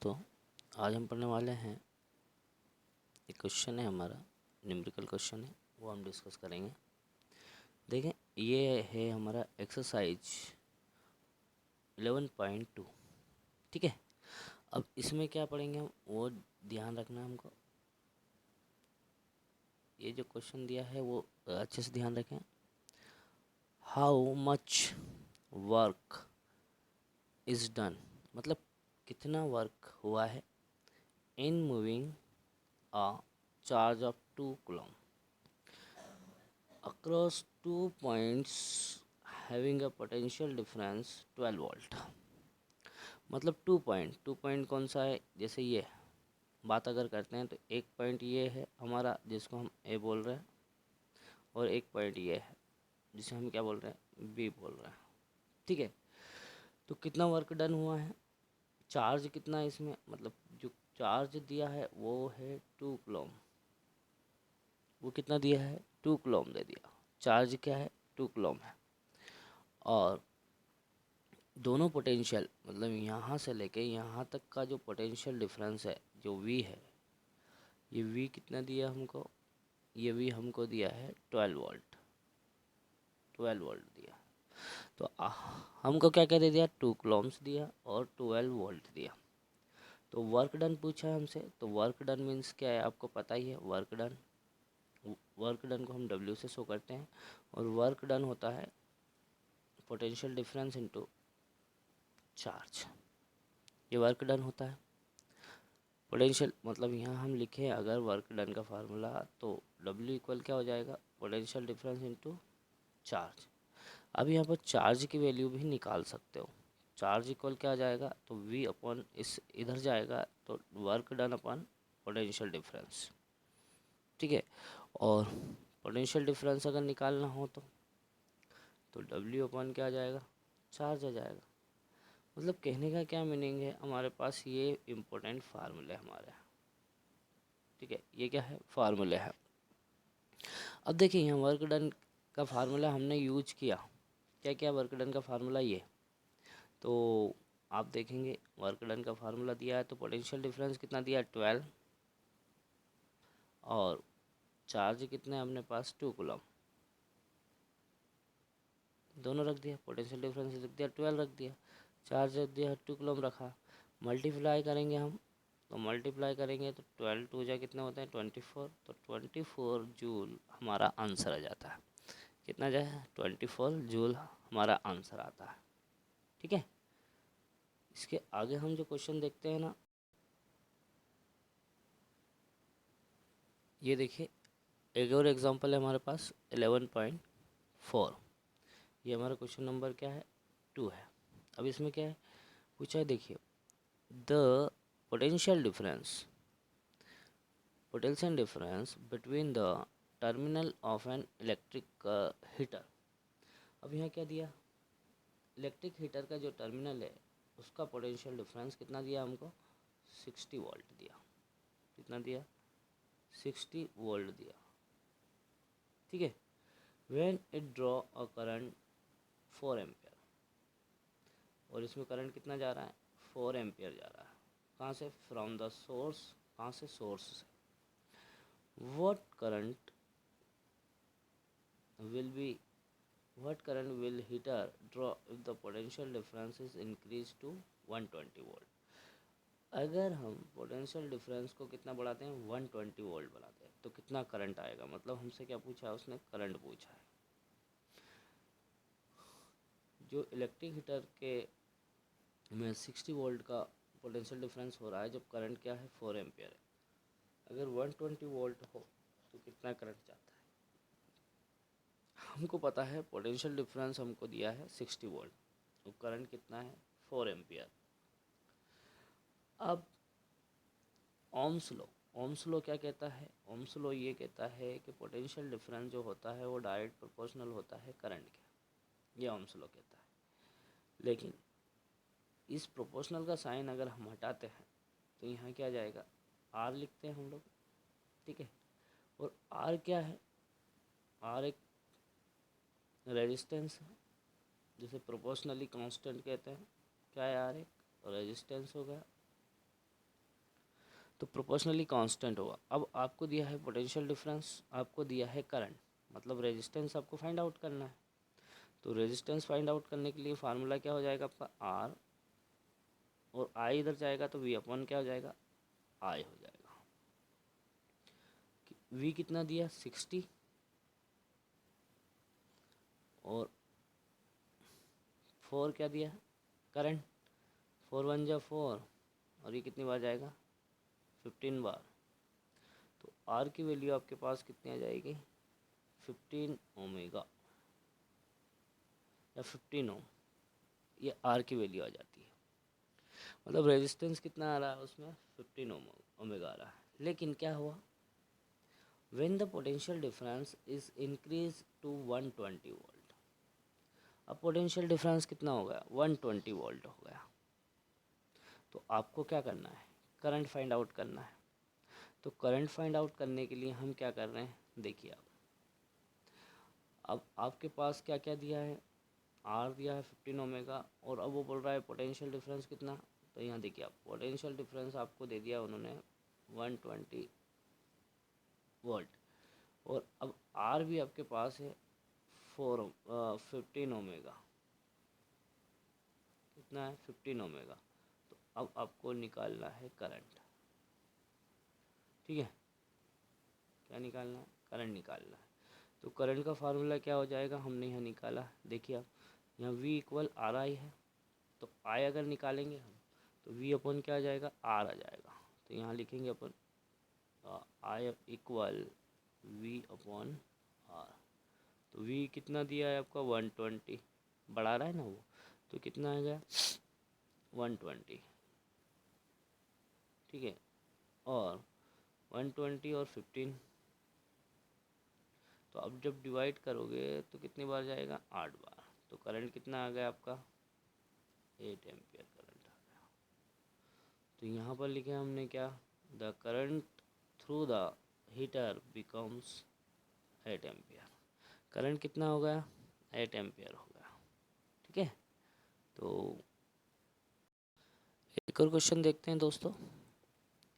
दोस्तों, आज हम पढ़ने वाले हैं एक क्वेश्चन है हमारा, न्यूमेरिकल क्वेश्चन है, वो हम डिस्कस करेंगे। देखें, ये है हमारा एक्सरसाइज 11.2। ठीक है, अब इसमें क्या पढ़ेंगे हम वो ध्यान रखना है हमको। ये जो क्वेश्चन दिया है वो अच्छे से ध्यान रखें। How much work is done, मतलब कितना वर्क हुआ है in moving a charge of 2 coulomb across 2 points having a potential difference 12 volt. मतलब 2 पॉइंट कौन सा है, जैसे ये बात अगर करते हैं तो एक पॉइंट ये है हमारा जिसको हम ए बोल रहे हैं, और एक पॉइंट ये है जिसे हम क्या बोल रहे हैं, बी बोल रहे हैं। ठीक है, तो कितना वर्क डन हुआ है, चार्ज कितना है इसमें, मतलब जो चार्ज दिया है वो है 2 कूलम्ब। वो कितना दिया है, 2 कूलम्ब दे दिया। चार्ज क्या है, 2 कूलम्ब है। और दोनों पोटेंशियल, मतलब यहाँ से लेके यहाँ तक का जो पोटेंशियल डिफरेंस है, जो वी है, ये वी कितना दिया हमको, ये वी हमको दिया है 12 वोल्ट। 12 वोल्ट दिया। तो हमको क्या क्या दे दिया, 2 कूलम्ब्स दिया और 12 वोल्ट दिया। तो वर्क डन पूछा है हमसे, तो वर्क डन मीन्स क्या है, आपको पता ही है। वर्क डन को हम डब्ल्यू से शो करते हैं, और वर्क डन होता है पोटेंशियल डिफरेंस इनटू चार्ज। ये वर्क डन होता है पोटेंशियल, मतलब यहाँ हम लिखें अगर वर्क डन का फार्मूला, तो W इक्वल क्या हो जाएगा, पोटेंशियल डिफरेंस इनटू चार्ज। अब यहाँ पर चार्ज की वैल्यू भी निकाल सकते हो। चार्ज इक्वल क्या आ जाएगा, तो V अपॉन इस इधर जाएगा तो work done upon potential difference. ठीक है, और पोटेंशियल डिफरेंस अगर निकालना हो तो W अपॉन क्या आ जाएगा, चार्ज आ जाएगा। मतलब कहने का क्या मीनिंग है, हमारे पास ये इम्पोर्टेंट फार्मूले हमारे। ठीक है, ये क्या है, फार्मूले है। अब देखिए यहाँ वर्क डन का फार्मूला हमने यूज किया, क्या क्या वर्क डन का फार्मूला ये। तो आप देखेंगे वर्क डन का फार्मूला दिया है, तो पोटेंशियल डिफरेंस कितना दिया, 12, और चार्ज कितने हैं अपने पास, 2 कूलम्ब। दोनों रख दिया, पोटेंशियल डिफरेंस रख दिया 12, रख दिया चार्ज रख दिया 2 कूलम्ब रखा। मल्टीप्लाई करेंगे हम, तो मल्टीप्लाई करेंगे तो 12 टू जा कितने होते हैं, 24। तो 24 जूल हमारा आंसर आ जाता है। कितना जाए, 24 जूल हमारा आंसर आता है। ठीक है, इसके आगे हम जो क्वेश्चन देखते हैं ना, ये देखिए एक और एग्जांपल है हमारे पास 11.4। ये हमारा क्वेश्चन नंबर क्या है, 2 है। अब इसमें क्या है पूछा है, देखिए the potential difference between the terminal of an electric heater. अब यहाँ क्या दिया, इलेक्ट्रिक हीटर का जो टर्मिनल है उसका पोटेंशियल डिफरेंस कितना दिया हमको, 60 वोल्ट दिया। कितना दिया, 60 वोल्ट दिया। ठीक है, when it draw a current 4 ampere, और इसमें करंट कितना जा रहा है, 4 एम्पियर जा रहा है। कहाँ से, फ्रॉम द सोर्स, कहाँ से, सोर्स से। What current will be what current will heater draw if the potential difference is increased to 120 volt. अगर हम पोटेंशियल डिफरेंस को कितना बढ़ाते हैं, 120 वोल्ट बढ़ाते हैं, तो कितना करंट आएगा। मतलब हमसे क्या पूछा है, उसने करंट पूछा है। जो इलेक्ट्रिक हीटर के में 60 वोल्ट का पोटेंशियल डिफरेंस हो रहा है, जब करंट क्या है, 4 एम्पियर है। अगर 120 वोल्ट हो तो कितना करंट जाता है। हमको पता है पोटेंशियल डिफरेंस हमको दिया है 60 वोल्ट, तो करंट कितना है, 4 एम्पियर। अब ओम्स लॉ क्या कहता है, ओम्स लॉ ये कहता है कि पोटेंशियल डिफरेंस जो होता है वो डायरेक्ट प्रोपोर्शनल होता है करंट के। ये ओम्स लॉ कहता है। लेकिन इस प्रोपोर्शनल का साइन अगर हम हटाते हैं तो यहाँ क्या जाएगा, आर लिखते हैं हम लोग। ठीक है, और आर क्या है, आर एक रेजिस्टेंस है, जिसे प्रोपोर्शनली कांस्टेंट कहते हैं। क्या है, आर एक रेजिस्टेंस हो गया। तो प्रोपोर्शनली कांस्टेंट होगा। अब आपको दिया है पोटेंशियल डिफरेंस, आपको दिया है करंट, मतलब रेजिस्टेंस आपको फाइंड आउट करना है। तो रेजिस्टेंस फाइंड आउट करने के लिए फार्मूला क्या हो जाएगा आपका आर, और आई इधर जाएगा तो वी अपॉन क्या हो जाएगा, आई हो जाएगा। वी कितना दिया 60, और 4 क्या दिया करंट, 4 1 जा 4, और ये कितनी बार जाएगा 15 बार। तो आर की वैल्यू आपके पास कितनी आ जाएगी 15 ओमेगा या 15 ओम, ये आर की वैल्यू आ जाती है। मतलब रेजिस्टेंस कितना आ रहा है उसमें 15 ओमेगा आ रहा है। लेकिन क्या हुआ, when the potential difference is increase to 120 volt, अब पोटेंशियल डिफरेंस कितना हो गया 120 वोल्ट हो गया। तो आपको क्या करना है, करंट फाइंड आउट करना है। तो करंट फाइंड आउट करने के लिए हम क्या कर रहे हैं, देखिए आप, अब आपके पास क्या क्या दिया है, आर दिया है 15 ओमेगा, और अब वो बोल रहा है पोटेंशियल डिफरेंस कितना। तो यहाँ देखिए आप, पोटेंशियल डिफरेंस आपको दे दिया उन्होंने 120 वोल्ट, और अब आर भी आपके पास है 15 ओमेगा, कितना है 15 ओमेगा। तो अब आपको निकालना है करंट, ठीक है, क्या निकालना है, करंट निकालना है। तो करंट का फार्मूला क्या हो जाएगा, हमने यहाँ निकाला, देखिए आप, यहाँ V इक्वल आर आई है, तो आई अगर निकालेंगे हम तो V अपन क्या आ जाएगा, आर आ जाएगा। तो यहाँ लिखेंगे अपन I equal V upon are. तो V कितना दिया है आपका 120, बढ़ा रहा है ना वो, तो कितना आ गया 120, ठीक है, और 120 और 15, तो अब जब डिवाइड करोगे तो कितनी बार जाएगा 8 बार। तो करंट कितना आ गया आपका 8 एम्पियर करंट आ गया। तो यहाँ पर लिखे हमने क्या, the current through the heater becomes 8 ampere. Current कितना हो गया 8 एम्पियर हो गया, ठीक है। तो एक और क्वेश्चन देखते हैं दोस्तों,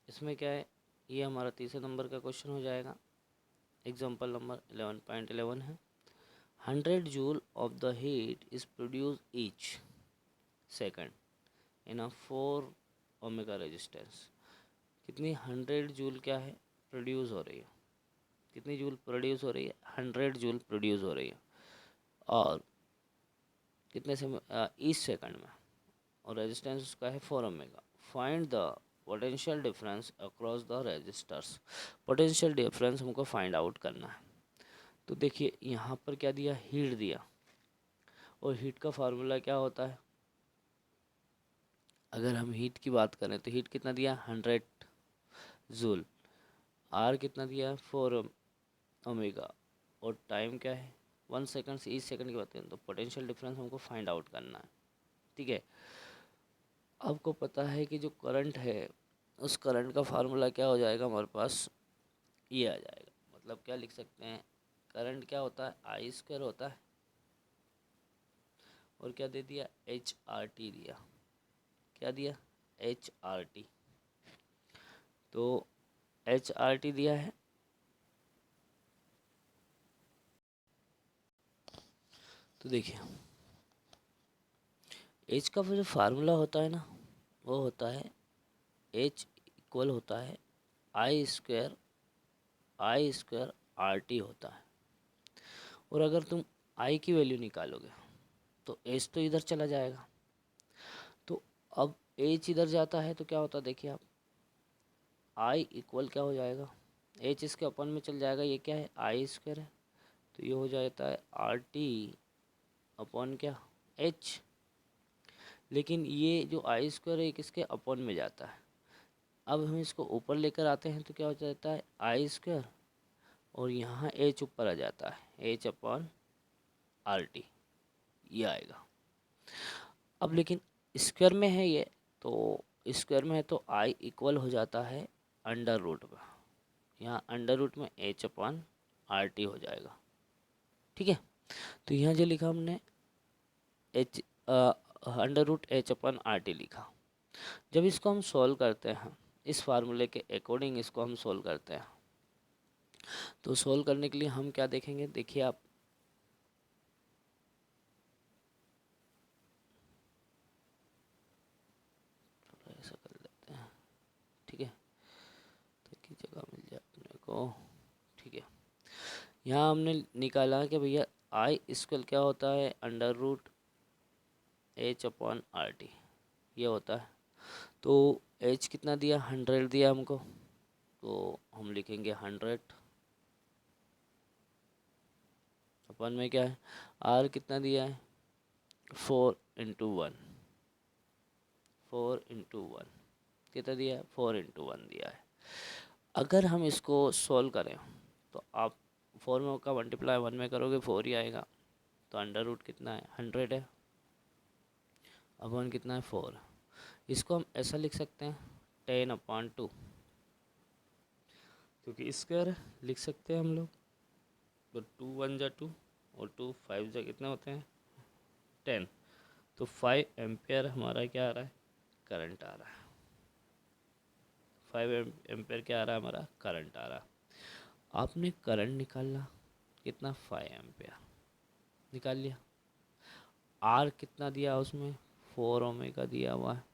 इसमें क्या है, ये हमारा तीसरे नंबर का क्वेश्चन हो जाएगा। एग्जाम्पल नंबर 11.11 है, 100 joule of the heat is produce each second in a 4 omega resistance. कितनी 100 जूल क्या है प्रोड्यूस हो रही है, कितनी जूल प्रोड्यूस हो रही है 100 जूल प्रोड्यूस हो रही है, और कितने समय ईच सेकंड में, और रेजिस्टेंस उसका है 4 omega. Find the potential difference across the resistors. Potential difference हमको फाइंड आउट करना है। तो देखिए यहाँ पर क्या दिया, हीट दिया, और हीट का फार्मूला क्या होता है, अगर हम हीट की बात करें तो हीट कितना दिया 100 जूल, आर कितना दिया 4 ओमेगा, और टाइम क्या है 1 सेकंड से ईच सेकंड की बात करें तो पोटेंशियल डिफरेंस हमको फाइंड आउट करना है, ठीक है। आपको पता है कि जो करंट है उस करंट का फार्मूला क्या हो जाएगा हमारे पास, ये आ जाएगा। मतलब क्या लिख सकते हैं, करंट क्या होता है आई स्क्वायर होता है, और क्या दे दिया एच आर टी दिया, क्या दिया एच आर टी। तो एच आर टी दिया है, तो देखिए एच का जो फार्मूला होता है ना, वो होता है एच इक्वल होता है आई स्क्वायर आर टी होता है। और अगर तुम आई की वैल्यू निकालोगे तो एच तो इधर चला जाएगा, तो अब एच इधर जाता है तो क्या होता है देखिए आप, आई इक्वल क्या हो जाएगा, एच इसके अपन में चल जाएगा, ये क्या है आई स्क्वायर है, तो ये हो जाता है आर टी अपॉन क्या एच। लेकिन ये जो आई स्क्वायर है किसके अपॉन में जाता है, अब हम इसको ऊपर लेकर आते हैं तो क्या हो जाता है आई स्क्वायर, और यहाँ एच ऊपर आ जाता है एच अपॉन आर टी, ये आएगा। अब लेकिन स्क्वायर में है ये, तो स्क्वायर में है तो आई इक्वल हो जाता है अंडर रूट में, यहाँ अंडर रूट में एच अपॉन आर टी हो जाएगा, ठीक है। तो यहाँ जो लिखा हमने H under root H upon R T लिखा। जब इसको हम सॉल्व करते हैं इस फार्मूले के अकॉर्डिंग इसको हम सोल्व करते हैं। तो सोल्व करने के लिए हम क्या देखेंगे, देखिए आप ऐसा कर लेते हैं, ठीक है, ताकि जगह मिल जाए अपने को। ठीक है, यहाँ हमने निकाला कि भैया आई स्क्वायर क्या होता है, under root H upon R T, ये होता है। तो एच कितना दिया, 100 दिया हमको, तो हम लिखेंगे 100 अपन में क्या है, आर कितना दिया है, 4 × 1, 4 × 1 कितना दिया है, 4 × 1 दिया है। अगर हम इसको सॉल्व करें तो आप 4 में का मल्टीप्लाई 1 में करोगे 4 ही आएगा। तो अंडर रूट कितना है, 100 है, अपन कितना है, 4। इसको हम ऐसा लिख सकते हैं 10/2, क्योंकि स्क्वायर लिख सकते हैं हम लोग। तो 2 1 जा 2 और 2 5 जा कितने होते हैं, 10। तो 5 एम्पेयर हमारा क्या आ रहा है, करंट आ रहा है। 5 एम्पेयर क्या आ रहा है, हमारा करंट आ रहा है। आपने करंट निकालना कितना, 5 एम्पेयर निकाल लिया। आर कितना दिया उसमें, 4 ओमेगा दिया हुआ है,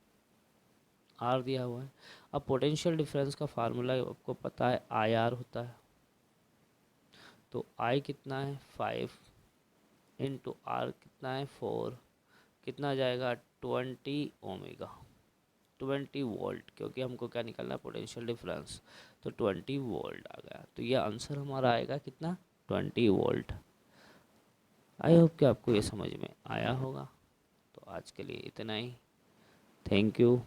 आर दिया हुआ है। अब पोटेंशियल डिफरेंस का फार्मूला आपको पता है, आई आर होता है। तो आई कितना है, 5 × आर कितना है, 4, कितना जाएगा, 20 ओमेगा, 20 वोल्ट, क्योंकि हमको क्या निकालना है, पोटेंशियल डिफरेंस। तो 20 वोल्ट आ गया। तो ये आंसर हमारा आएगा कितना, 20 वोल्ट। आई होप कि आपको ये समझ में आया होगा। तो आज के लिए इतना ही, थैंक यू।